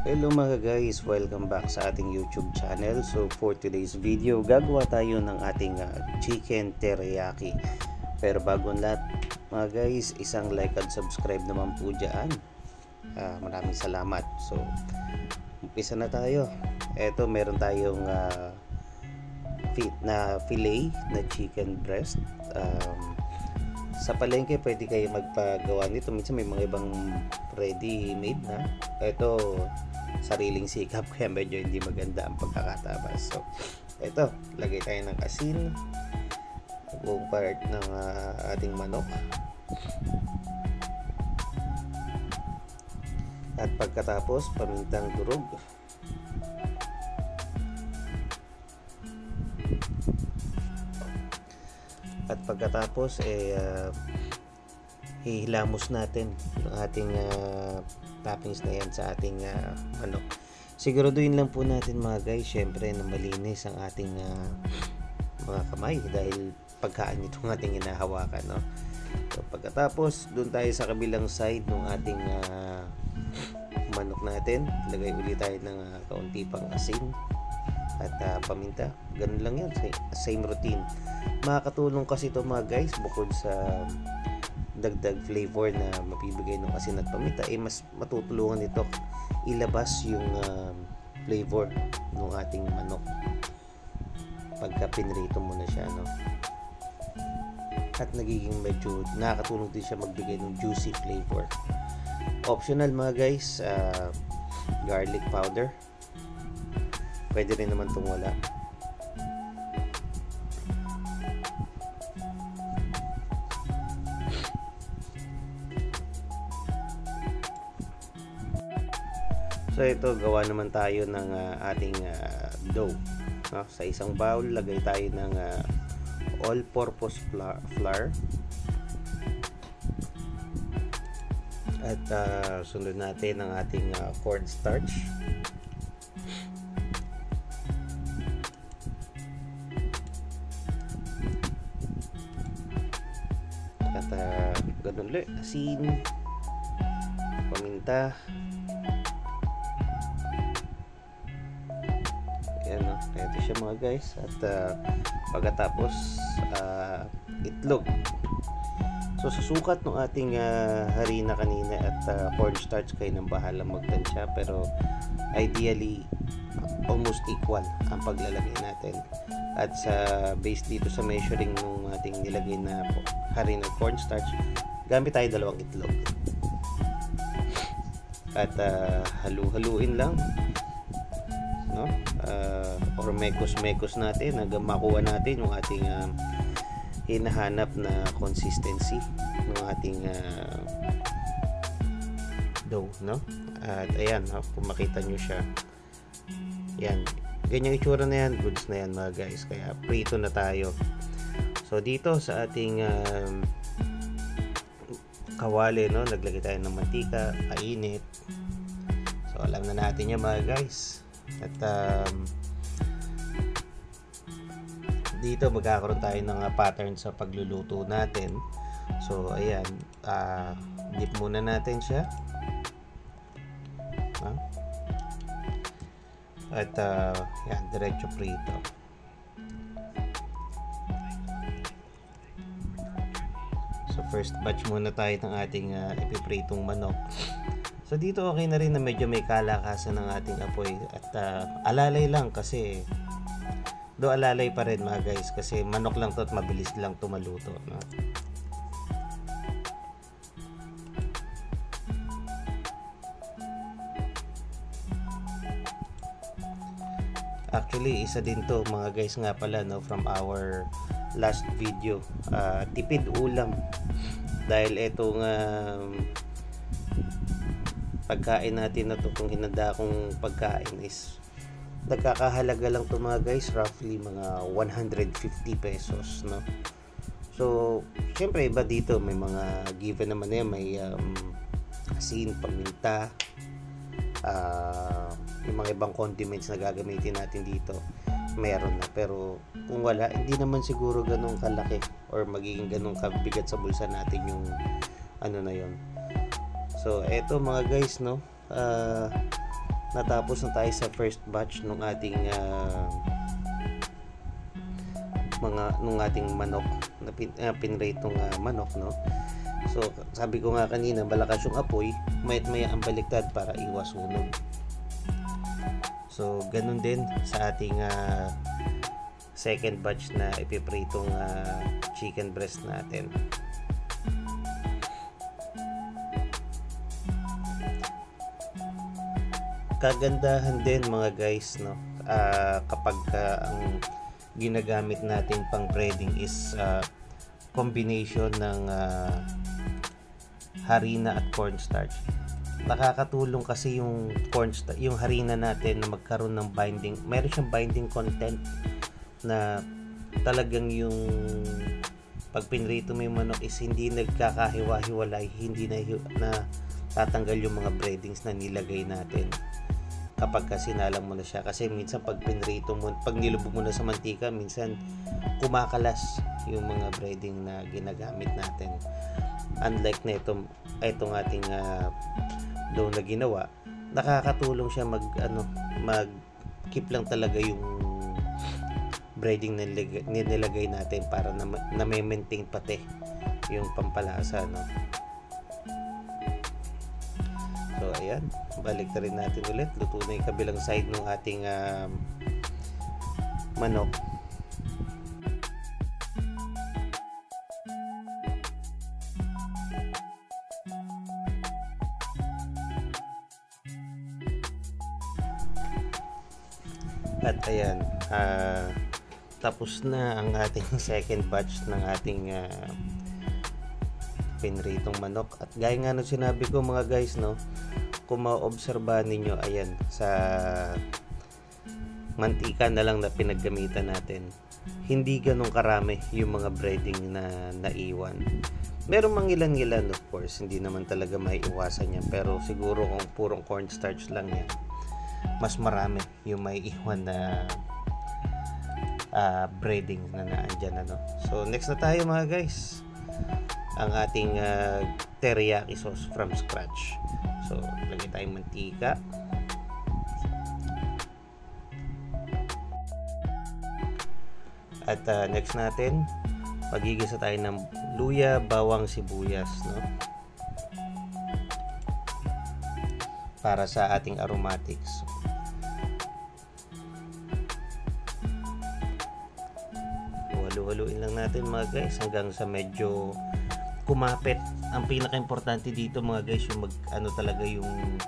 Hello mga guys, welcome back sa ating YouTube channel. So for today's video, gagawa tayo ng ating chicken teriyaki. Pero bago ang lahat mga guys, isang like at subscribe naman po dyan. Maraming salamat. So umpisa na tayo. Eto, meron tayong fillet na chicken breast. Sa palengke pwede kayo magpagawa nito. Minsan may mga ibang ready made na. Ito sariling sikap kaya medyo hindi maganda ang pagkakatabas. So ito, lagay tayo ng asin, buong part ng ating manok, at pagkatapos pamintang durog, at pagkatapos hihilamos natin ang ating toppings na yan sa ating manok. Siguraduhin lang po natin mga guys, syempre na malinis ang ating mga kamay dahil pagkaan itong ating hinahawakan, no? So pagkatapos doon tayo sa kabilang side ng ating manok natin, lagay ulit tayo ng kaunti pang asin at paminta. Ganun lang yan, same routine. Makakatulong kasi ito mga guys, bukod sa dagdag flavor na mapibigay ng asin at paminta, mas matutulungan ito ilabas yung flavor ng ating manok pagka pinrito mo na siya, no? At nagiging medyo nakakatulong din siya magbigay ng juicy flavor. Optional mga guys, garlic powder, pwede rin naman itong wala. So ito, gawa naman tayo ng ating dough, no? Sa isang bowl, lagay tayo ng all-purpose flour at sunod natin ang ating cornstarch, at ganun ulit, asin, paminta. Ayan, no? Ito siya mga guys. At pagkatapos itlog. So sa sukat ng ating harina kanina at cornstarch, kayo nang bahala magtansya, pero ideally almost equal ang paglalagay natin. At sa base dito sa measuring ng ating nilagay na harina at cornstarch, gamit tayo 2 itlog. At halu-haluin lang, no? Or mekos natin hanggang makuha natin yung ating hinahanap na consistency ng ating dough, no? At ayan, kung makita nyo siya, yan, ganyang itsura na yan, goods na yan mga guys. Kaya prito na tayo. So dito sa ating kawali, no, naglagay tayo ng mantika, kainit. So alam na natin yan mga guys. At dito magkakaroon tayo ng pattern sa pagluluto natin. So ayan, dip muna natin siya, at yan, diretso prito. So first batch muna tayo ng ating ipipritong manok. So dito okay na rin na medyo may kalakasan ng ating apoy at alalay lang, kasi alalay pa rin mga guys, kasi manok lang to at mabilis lang to maluto, no? Actually isa din to mga guys nga pala, no, from our last video, tipid ulam, dahil etong pagkain natin na to, kung hinanda akong pagkain, is nagkakahalaga lang to mga guys, roughly mga 150 pesos, no? So syempre iba dito, may mga given naman yan, may asin, paminta, yung mga ibang condiments na gagamitin natin dito, meron na. Pero kung wala, hindi naman siguro ganun kalaki or magiging ganun kabigat sa bulsa natin yung ano na yon. So eto mga guys, no, natapos na tayo sa first batch ng ating nung ating manok na pinratong manok, no. So sabi ko nga kanina, malakas yung apoy, maya ang baliktad para iwas sunog. So ganun din sa ating second batch na ipipritong chicken breast natin. Kagandahan din mga guys, no, kapag ang ginagamit natin pang breading is combination ng harina at cornstarch. Nakakatulong kasi yung cornstarch, yung harina natin na magkaroon ng binding, meron siyang binding content na talagang yung pag pinrito mo yung manok is hindi nagkakahiwa-hiwalay, hindi na tatanggal yung mga breadings na nilagay natin kapag kasi sinalang mo na siya. Kasi minsan pag pinrito mo, pag nilubog mo na sa mantika, minsan kumakalas yung mga breading na ginagamit natin. Unlike na itong ating dough na ginawa, nakakatulong siya mag keep lang talaga yung breading na nilagay natin para na may maintain pati yung pampalasa, no. So ayan, balik na rin natin ulit. Luto na yung kabilang side ng ating manok. At ayan, tapos na ang ating second batch ng ating pinritong manok. At gaya nga nung sinabi ko mga guys, no, kung maobserbahan ninyo, ayan, sa mantika na lang na pinaggamitan natin, hindi ganun karami yung mga breading na naiwan. Meron mang ilan-ilan, of course, hindi naman talaga maiiwasan yan, pero siguro kung purong cornstarch lang yan, mas marami yung maiiwan na breading na naandyan, ano. So next na tayo mga guys, ang ating teriyaki sauce from scratch. So lagay tayong mantika, at next natin magigisa tayo ng luya, bawang, sibuyas, no, para sa ating aromatics. Halu-haluin lang natin mga guys hanggang sa medyo kumapit. Ang pinaka-importante dito mga guys, yung talaga yung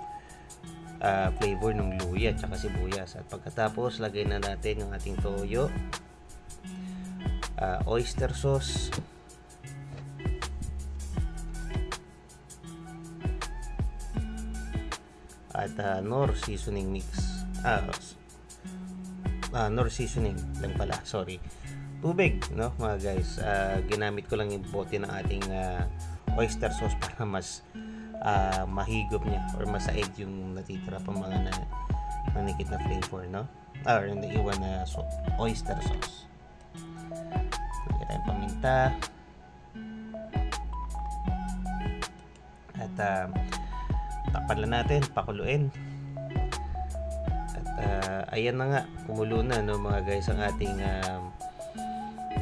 flavor ng luya at saka sibuyas. At pagkatapos, lagay na natin yung ating toyo, oyster sauce, at Knorr seasoning mix. Knorr seasoning lang pala, sorry. Tubig, no mga guys. Ginamit ko lang yung bote ng ating oyster sauce para mas mahigop niya or masaid yung natitira pang mga nanikit na flavor, no, or yung naiwan na oyster sauce. Lagyan tayong paminta, at takpan lang natin, pakuluin. At ayan na nga, kumulo na, no mga guys, ang ating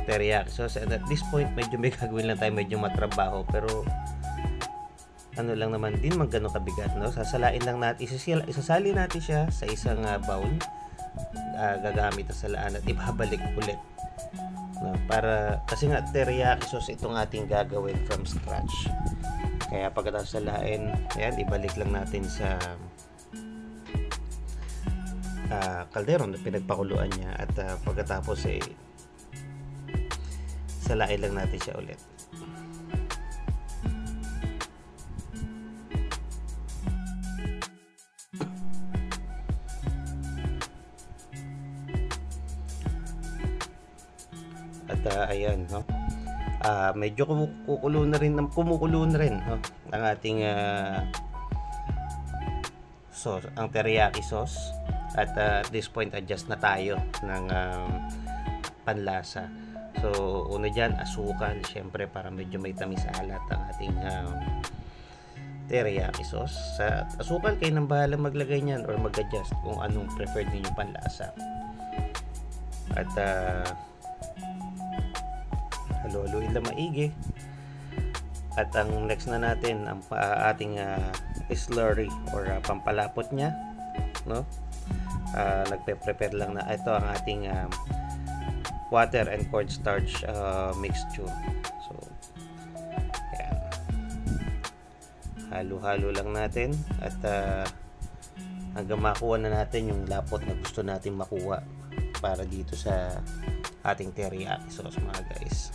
teriyaki sauce. And at this point, medyo may gagawin lang tayo, medyo matrabaho, pero ano lang naman din, magano kabigat, no. Sasalain lang natin, isasali natin siya sa isang bowl, gagamit na salaan at ibabalik ulit, no, para kasi nga teriyaki sauce itong ating gagawin from scratch. Kaya pagkatapos salain, ayan, ibalik lang natin sa kaldero na pinagpakuluan niya, at pagkatapos salain lang natin siya ulit. At ayan, no, medyo kumukulo na rin, no, ang ating sauce, ang teriyaki sauce. At at this point, adjust na tayo ng panlasa. So una dyan, asukal, syempre para medyo may tamis alat ang ating teriyaki sauce. Sa asukal, kayo nang bahala maglagay niyan or mag-adjust kung anong preferred niyo panlasa. At halo-haluin lang maigi. At ang next na natin, ang ating slurry or pampalapot niya, no? Nagpe-prepare lang na ito ang ating water and cornstarch mixture. So, ayan. Halo-halo lang natin at hanggang makuha na natin yung lapot na gusto natin makuha para dito sa ating teriyaki sauce, mga guys.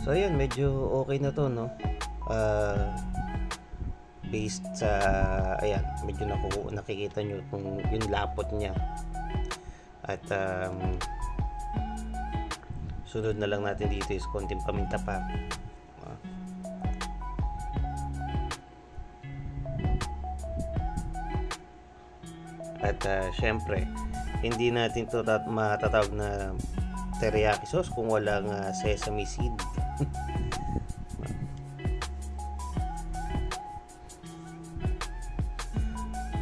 So ayan, medyo okay na to, no? Based sa, ayan, medyo nakikita nyo kung yung lapot niya. At sunod na lang natin dito is konting paminta pa. At syempre, hindi natin to matatawag na teriyaki sauce kung walang sesame seed.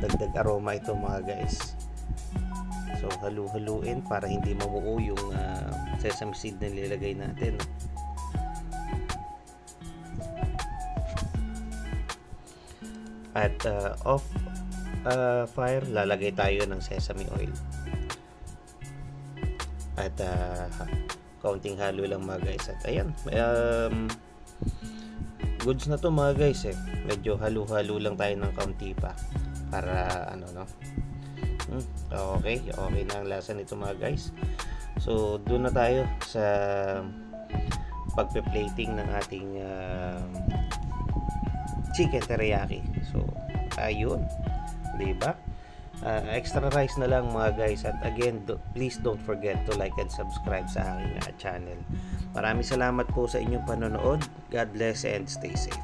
Dagdag aroma ito, mga guys. So halu-haluin para hindi mamuo yung sesame seed na nilagay natin. At off fire, lalagay tayo ng sesame oil. At kaunting halo lang, mga guys. At ayan, goods na to, mga guys. Medyo halo-halo lang tayo ng kaunti pa para ano, no? Okay na ang lasa nito, mga guys. So doon na tayo sa pagpe-plating ng ating chicken teriyaki. So ayun, diba? Extra rice na lang, mga guys. At again, please don't forget to like and subscribe sa aking channel. Maraming salamat po sa inyong panonood. God bless and stay safe.